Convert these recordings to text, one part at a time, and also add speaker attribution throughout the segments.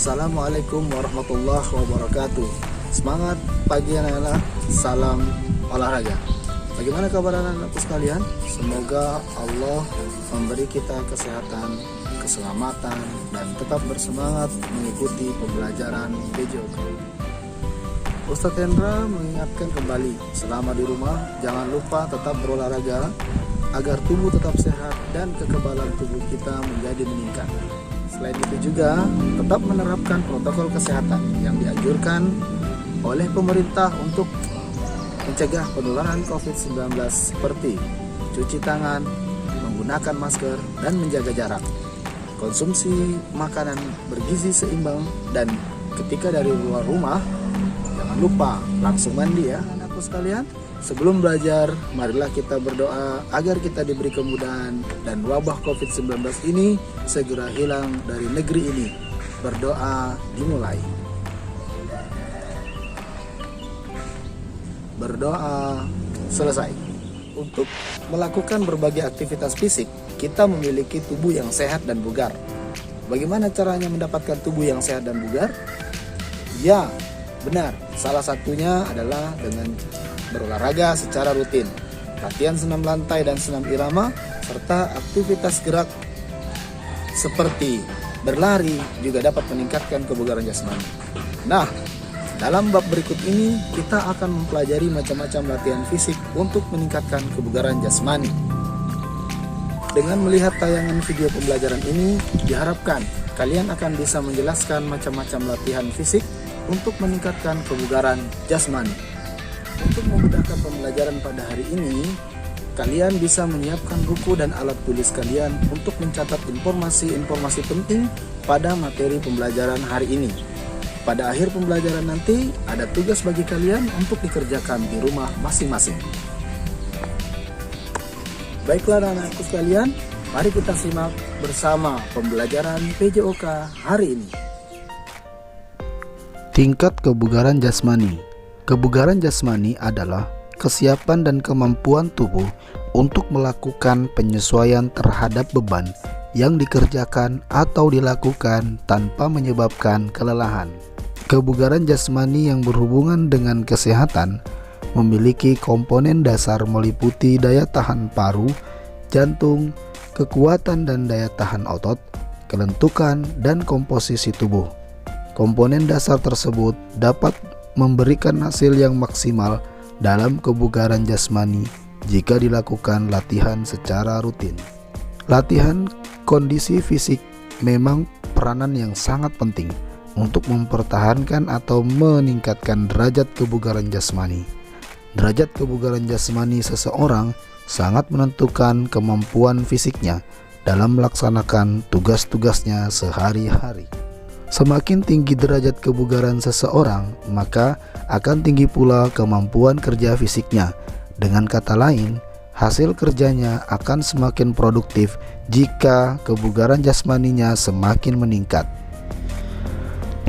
Speaker 1: Assalamualaikum warahmatullahi wabarakatuh. Semangat pagi anak-anak, salam olahraga. Bagaimana kabar anak-anakku sekalian? Semoga Allah memberi kita kesehatan, keselamatan, dan tetap bersemangat mengikuti pembelajaran PJOK. Ustadz Hendra mengingatkan kembali, selama di rumah jangan lupa tetap berolahraga agar tubuh tetap sehat dan kekebalan tubuh kita menjadi meningkat. Selain itu juga tetap menerapkan protokol kesehatan yang dianjurkan oleh pemerintah untuk mencegah penularan COVID-19 seperti cuci tangan, menggunakan masker, dan menjaga jarak. Konsumsi makanan bergizi seimbang, dan ketika dari luar rumah jangan lupa langsung mandi ya anakku sekalian. Sebelum belajar, marilah kita berdoa agar kita diberi kemudahan dan wabah COVID-19 ini segera hilang dari negeri ini. Berdoa dimulai. Berdoa selesai. Untuk melakukan berbagai aktivitas fisik, kita memiliki tubuh yang sehat dan bugar. Bagaimana caranya mendapatkan tubuh yang sehat dan bugar? Ya, benar. Salah satunya adalah dengan berolahraga secara rutin, latihan senam lantai dan senam irama, serta aktivitas gerak seperti berlari juga dapat meningkatkan kebugaran jasmani. Nah, dalam bab berikut ini kita akan mempelajari macam-macam latihan fisik untuk meningkatkan kebugaran jasmani. Dengan melihat tayangan video pembelajaran ini, diharapkan kalian akan bisa menjelaskan macam-macam latihan fisik untuk meningkatkan kebugaran jasmani. Untuk memudahkan pembelajaran pada hari ini, kalian bisa menyiapkan buku dan alat tulis kalian untuk mencatat informasi-informasi penting pada materi pembelajaran hari ini. Pada akhir pembelajaran nanti, ada tugas bagi kalian untuk dikerjakan di rumah masing-masing. Baiklah anak-anakku sekalian, mari kita simak bersama pembelajaran PJOK hari ini.
Speaker 2: Tingkat kebugaran jasmani. Kebugaran jasmani adalah kesiapan dan kemampuan tubuh untuk melakukan penyesuaian terhadap beban yang dikerjakan atau dilakukan tanpa menyebabkan kelelahan. Kebugaran jasmani yang berhubungan dengan kesehatan memiliki komponen dasar meliputi daya tahan paru, jantung, kekuatan dan daya tahan otot, kelentukan, dan komposisi tubuh. Komponen dasar tersebut dapat memberikan hasil yang maksimal dalam kebugaran jasmani jika dilakukan latihan secara rutin. Latihan kondisi fisik memang peranan yang sangat penting untuk mempertahankan atau meningkatkan derajat kebugaran jasmani. Derajat kebugaran jasmani seseorang sangat menentukan kemampuan fisiknya dalam melaksanakan tugas-tugasnya sehari-hari. Semakin tinggi derajat kebugaran seseorang, maka akan tinggi pula kemampuan kerja fisiknya. Dengan kata lain, hasil kerjanya akan semakin produktif jika kebugaran jasmaninya semakin meningkat.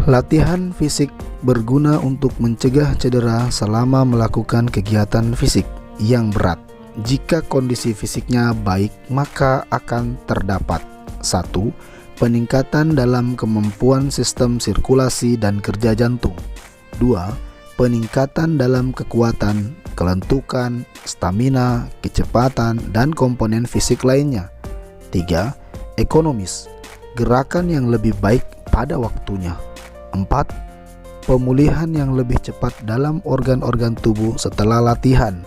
Speaker 2: Latihan fisik berguna untuk mencegah cedera selama melakukan kegiatan fisik yang berat. Jika kondisi fisiknya baik, maka akan terdapat 1. Peningkatan dalam kemampuan sistem sirkulasi dan kerja jantung. 2. Peningkatan dalam kekuatan, kelentukan, stamina, kecepatan, dan komponen fisik lainnya. 3. Ekonomis, gerakan yang lebih baik pada waktunya. 4. Pemulihan yang lebih cepat dalam organ-organ tubuh setelah latihan.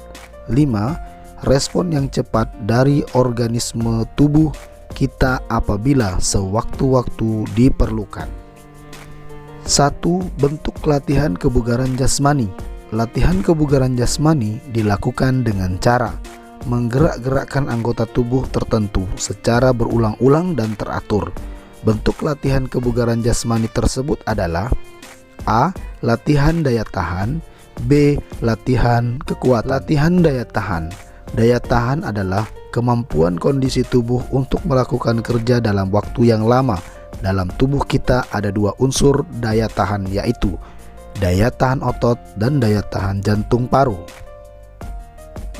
Speaker 2: 5. Respon yang cepat dari organisme tubuh kita apabila sewaktu-waktu diperlukan. 1. Bentuk latihan kebugaran jasmani. Latihan kebugaran jasmani dilakukan dengan cara menggerak-gerakkan anggota tubuh tertentu secara berulang-ulang dan teratur. Bentuk latihan kebugaran jasmani tersebut adalah A. Latihan daya tahan. B. Latihan kekuatan. Latihan daya tahan. Daya tahan adalah kemampuan kondisi tubuh untuk melakukan kerja dalam waktu yang lama. Dalam tubuh kita ada dua unsur daya tahan, yaitu daya tahan otot dan daya tahan jantung paru.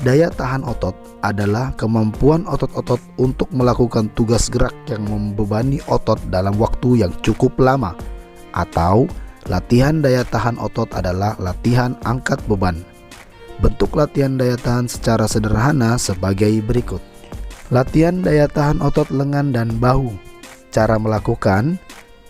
Speaker 2: Daya tahan otot adalah kemampuan otot-otot untuk melakukan tugas gerak yang membebani otot dalam waktu yang cukup lama. atau latihan daya tahan otot adalah latihan angkat beban. Bentuk latihan daya tahan secara sederhana sebagai berikut. Latihan daya tahan otot lengan dan bahu. Cara melakukan: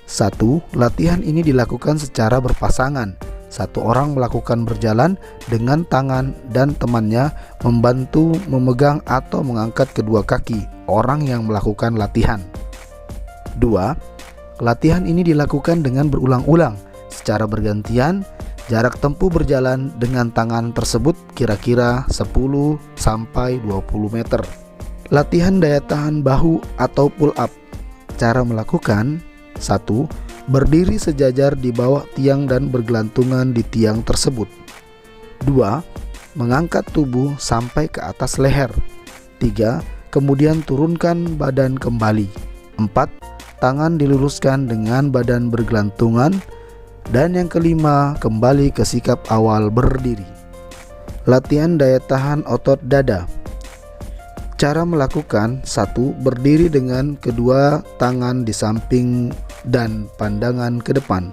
Speaker 2: 1. Latihan ini dilakukan secara berpasangan. Satu orang melakukan berjalan dengan tangan dan temannya membantu memegang atau mengangkat kedua kaki orang yang melakukan latihan. 2. Latihan ini dilakukan dengan berulang-ulang secara bergantian. Jarak tempuh berjalan dengan tangan tersebut kira-kira 10-20 meter. Latihan daya tahan bahu atau pull up. Cara melakukan: 1. Berdiri sejajar di bawah tiang dan bergelantungan di tiang tersebut. 2. Mengangkat tubuh sampai ke atas leher. 3. Kemudian turunkan badan kembali. 4. Tangan diluruskan dengan badan bergelantungan. Dan yang kelima, kembali ke sikap awal berdiri. Latihan daya tahan otot dada. Cara melakukan: 1. Berdiri dengan kedua tangan di samping dan pandangan ke depan.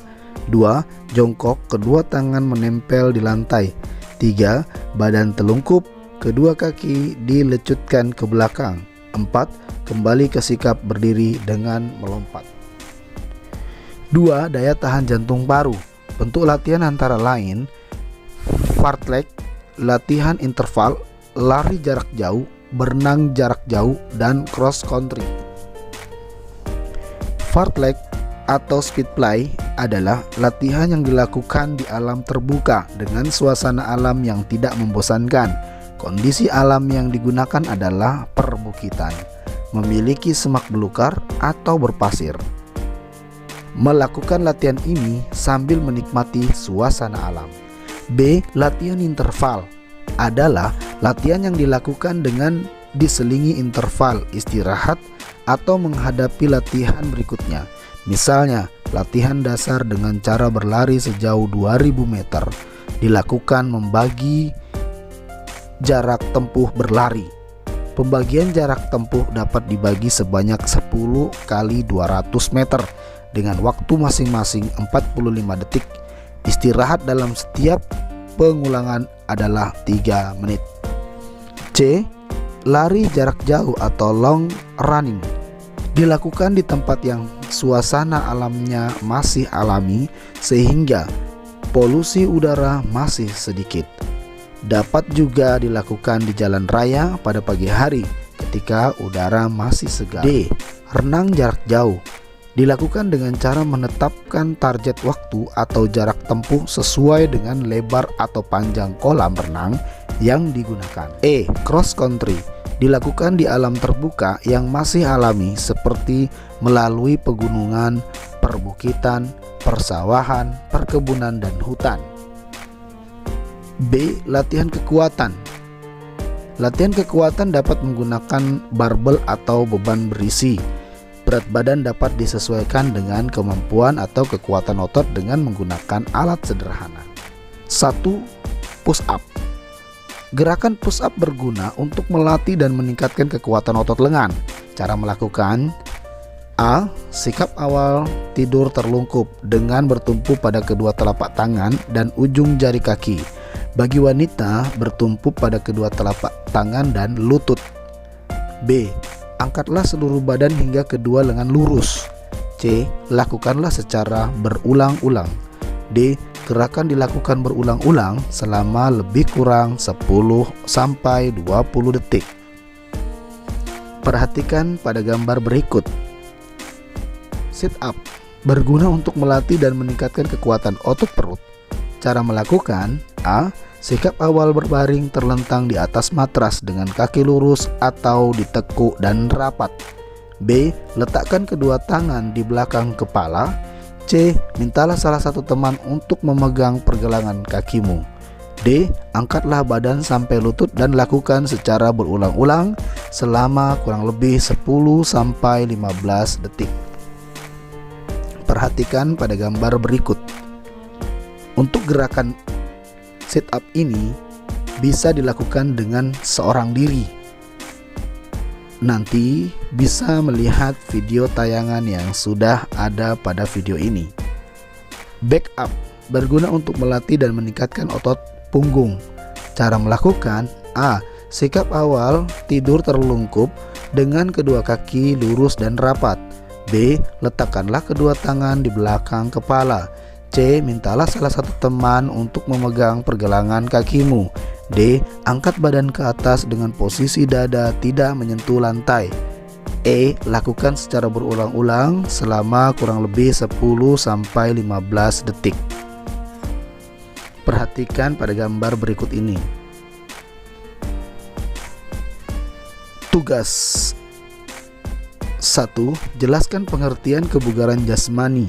Speaker 2: 2. Jongkok, kedua tangan menempel di lantai. 3. Badan telungkup, kedua kaki dilecutkan ke belakang. 4. Kembali ke sikap berdiri dengan melompat. 2. Daya tahan jantung paru. Bentuk latihan antara lain fartlek, latihan interval, lari jarak jauh, berenang jarak jauh, dan cross country. Fartlek atau speed fly adalah latihan yang dilakukan di alam terbuka dengan suasana alam yang tidak membosankan. Kondisi alam yang digunakan adalah perbukitan, memiliki semak belukar atau berpasir. Melakukan latihan ini sambil menikmati suasana alam. B. Latihan interval adalah latihan yang dilakukan dengan diselingi interval istirahat atau menghadapi latihan berikutnya. Misalnya, latihan dasar dengan cara berlari sejauh 2000 meter dilakukan membagi jarak tempuh berlari. Pembagian jarak tempuh dapat dibagi sebanyak 10 kali 200 meter dengan waktu masing-masing 45 detik. Istirahat dalam setiap pengulangan adalah 3 menit. C. Lari jarak jauh atau long running dilakukan di tempat yang suasana alamnya masih alami sehingga polusi udara masih sedikit. Dapat juga dilakukan di jalan raya pada pagi hari ketika udara masih segar. D. Renang jarak jauh dilakukan dengan cara menetapkan target waktu atau jarak tempuh sesuai dengan lebar atau panjang kolam renang yang digunakan. E. Cross country dilakukan di alam terbuka yang masih alami seperti melalui pegunungan, perbukitan, persawahan, perkebunan, dan hutan. B. Latihan kekuatan. Latihan kekuatan dapat menggunakan barbel atau beban berisi. Berat badan dapat disesuaikan dengan kemampuan atau kekuatan otot dengan menggunakan alat sederhana. 1. Push up. Gerakan push up berguna untuk melatih dan meningkatkan kekuatan otot lengan. Cara melakukan: A. Sikap awal tidur terlungkup dengan bertumpu pada kedua telapak tangan dan ujung jari kaki. Bagi wanita, bertumpu pada kedua telapak tangan dan lutut. B. Angkatlah seluruh badan hingga kedua lengan lurus. C. Lakukanlah secara berulang-ulang. D. Gerakan dilakukan berulang-ulang selama lebih kurang 10-20 detik. Perhatikan pada gambar berikut. Sit up berguna untuk melatih dan meningkatkan kekuatan otot perut. Cara melakukan: A. Sikap awal berbaring terlentang di atas matras dengan kaki lurus atau ditekuk dan rapat. B. Letakkan kedua tangan di belakang kepala. C. Mintalah salah satu teman untuk memegang pergelangan kakimu. D. Angkatlah badan sampai lutut dan lakukan secara berulang-ulang selama kurang lebih 10-15 detik. Perhatikan pada gambar berikut. Untuk gerakan sit up ini bisa dilakukan dengan seorang diri. Nanti bisa melihat video tayangan yang sudah ada pada video ini. Backup berguna untuk melatih dan meningkatkan otot punggung. Cara melakukan: A. Sikap awal tidur terlungkup dengan kedua kaki lurus dan rapat. B. Letakkanlah kedua tangan di belakang kepala. C. Mintalah salah satu teman untuk memegang pergelangan kakimu. D. Angkat badan ke atas dengan posisi dada tidak menyentuh lantai. E. Lakukan secara berulang-ulang selama kurang lebih 10-15 detik. Perhatikan pada gambar berikut ini. Tugas 1. Jelaskan pengertian kebugaran jasmani.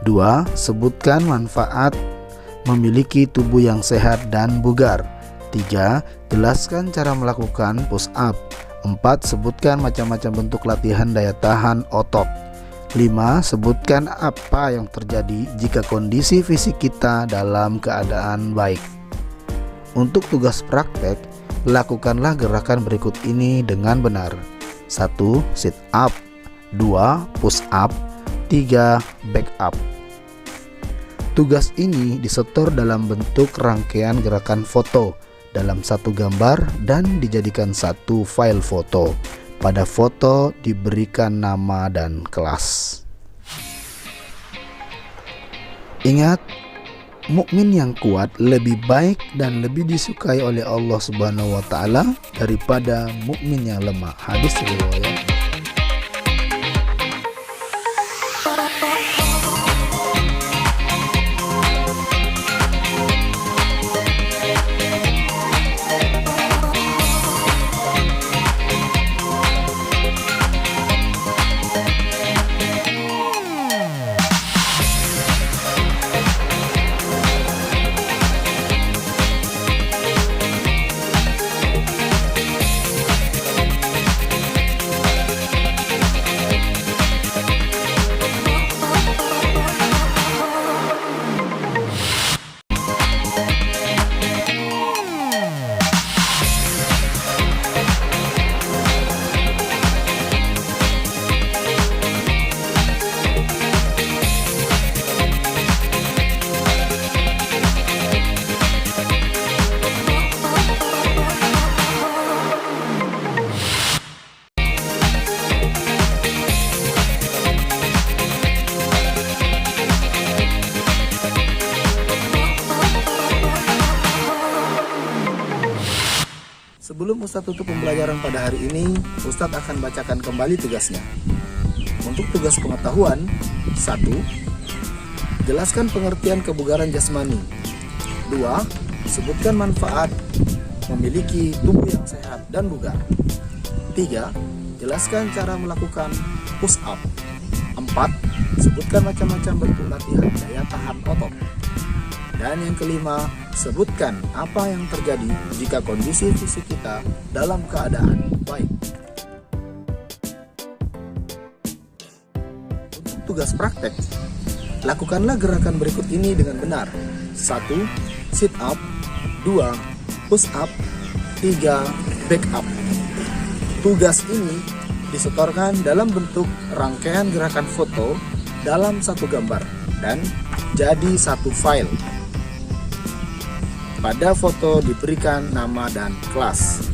Speaker 2: 2. Sebutkan manfaat memiliki tubuh yang sehat dan bugar. 3. Jelaskan cara melakukan push up. 4. Sebutkan macam-macam bentuk latihan daya tahan otot. 5. Sebutkan apa yang terjadi jika kondisi fisik kita dalam keadaan baik. Untuk tugas praktek, lakukanlah gerakan berikut ini dengan benar. 1. Sit up. 2. Push up. 3. Back up. Tugas ini disetor dalam bentuk rangkaian gerakan foto dalam satu gambar dan dijadikan satu file foto. Pada foto diberikan nama dan kelas. Ingat, mukmin yang kuat lebih baik dan lebih disukai oleh Allah Subhanahu wa taala daripada mukmin yang lemah. Hadis riwayat.
Speaker 1: Sebelum Ustadz tutup pembelajaran pada hari ini, Ustadz akan bacakan kembali tugasnya. Untuk tugas pengetahuan, 1. Jelaskan pengertian kebugaran jasmani. 2. Sebutkan manfaat memiliki tubuh yang sehat dan bugar. 3. Jelaskan cara melakukan push up. 4. Sebutkan macam-macam bentuk latihan daya tahan otot. Dan yang kelima, sebutkan apa yang terjadi jika kondisi fisik kita dalam keadaan baik. Untuk tugas praktek, lakukanlah gerakan berikut ini dengan benar. 1. Sit up. 2. Push up. 3. Back up. Tugas ini disetorkan dalam bentuk rangkaian gerakan foto dalam satu gambar dan jadi satu file. Pada foto diberikan nama dan kelas.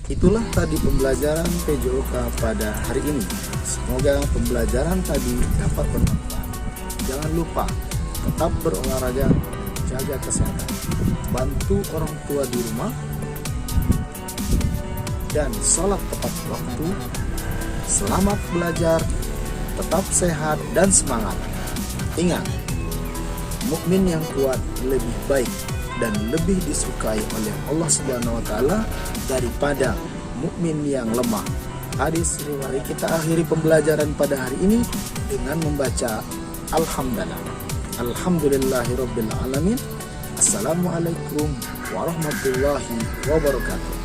Speaker 1: Itulah tadi pembelajaran PJOK pada hari ini. Semoga pembelajaran tadi dapat bermanfaat. Jangan lupa tetap berolahraga, jaga kesehatan, bantu orang tua di rumah, dan sholat tepat waktu. Selamat belajar, tetap sehat dan semangat. Ingat, mukmin yang kuat lebih baik dan lebih disukai oleh Allah Subhanahu wa taala daripada mukmin yang lemah. Hadis riwayat. Kita akhiri pembelajaran pada hari ini dengan membaca Alhamdulillah. Alhamdulillahirabbil alamin. Assalamualaikum warahmatullahi wabarakatuh.